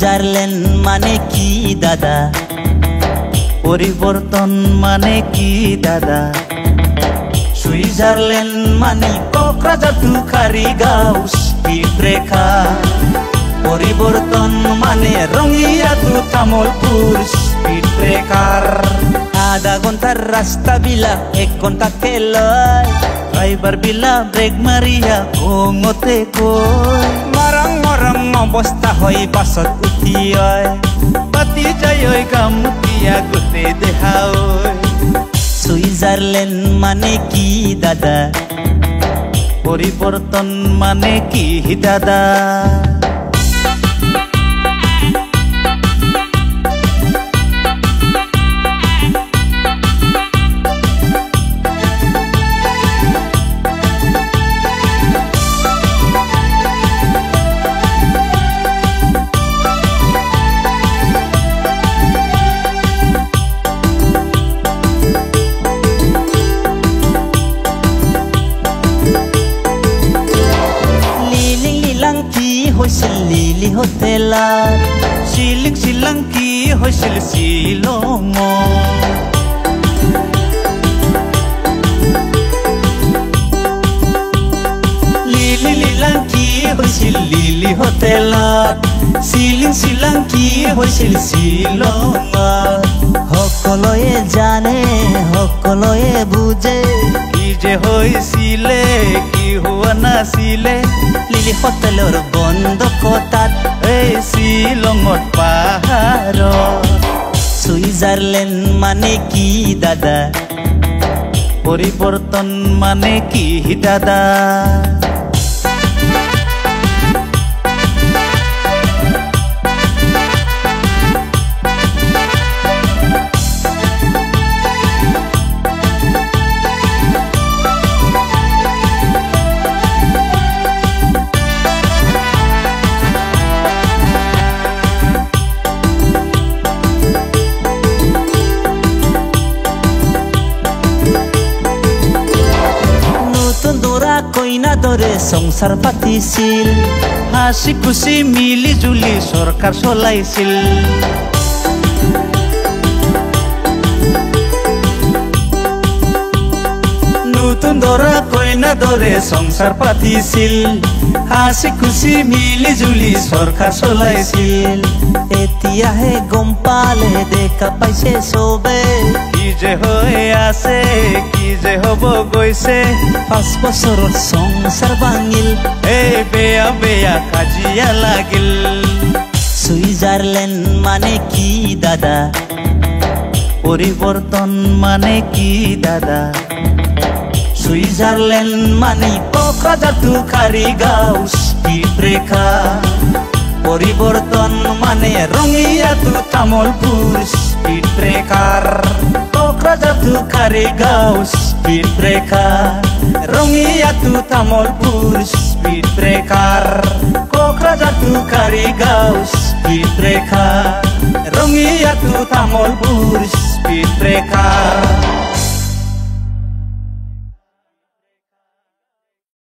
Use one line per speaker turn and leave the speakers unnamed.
Switzerland মানে কি দাদা, পরিবর্তন মানে কি দাদা? সুইজারল্যান্ড মানে কোকরাঝার তুখারিগাঁও স্পিড রেখা, পরিবর্তন মানে রঙিয়াতু তামলপুর স্পিড ব্রেকার। আধা ঘন্টার রাস্তা বিলা 1 ঘন্টা লয়, ড্রাইভার বিলা ব্রেক মারিয়া ঘুমতে কই। মরং মরং অবস্থা হয় বাসত উঠি হয়, পাতি যায় গামুটিয়া গোটে দেহা। সুইজারল্যান্ড মানে কি দাদা, পরিবর্তন মানে কি দাদা? হৈছিল লিলি হোটেলত, শিলংকি হৈছিল শ্বিলঙত। লিলাংকি হৈছিল লিলি হোটেলত, শিলংকি হৈছিল শ্বিলঙত। সকলোৱে জানে সকলোৱে বুজে, কি যে হৈছিলে কি হোৱা নাছিলে। লিলি হোটেলৰ বন্ধ কটাত এই শ্বিলঙত পাহাৰত। সুইজারল্যান্ড মানে কি দাদা, পরিবর্তন মানে কি দাদা? কইনা দরে সংসার পাতিছিল, হাসি খুশি মিলি জুলি সরকার চলাইছিল। নতুন দরা কইনা দরে সংসার পাতিছিল, হাসি খুশি মিলি জুলি সরকার চলাইছিল। এতিয়াহে গম পালে দেখা পাইছে চবে, কি যে হৈ আছে কি যে হব গৈছে। 5 বছৰত সংসাৰ ভাঙিল, এই বেয়া বেয়া কাজিয়া লাগিল। সুইজারল্যান্ড মানে কি দাদা, পরিবর্তন মানে কি দাদা? সুইজারল্যান্ড মানে কোকরাঝার তুখারিগাঁও স্পিড রেখা, পরিবর্তন মানে রঙিয়াতু Tamulpur speed breaker. Kokrajhar Tukharigaon speed breaker, রঙিয়াতু Tamulpur speed breaker. Kokrajhar Tukharigaon speed breaker, রঙিয়াতু তামলপুর স্পিড ব্রেকার।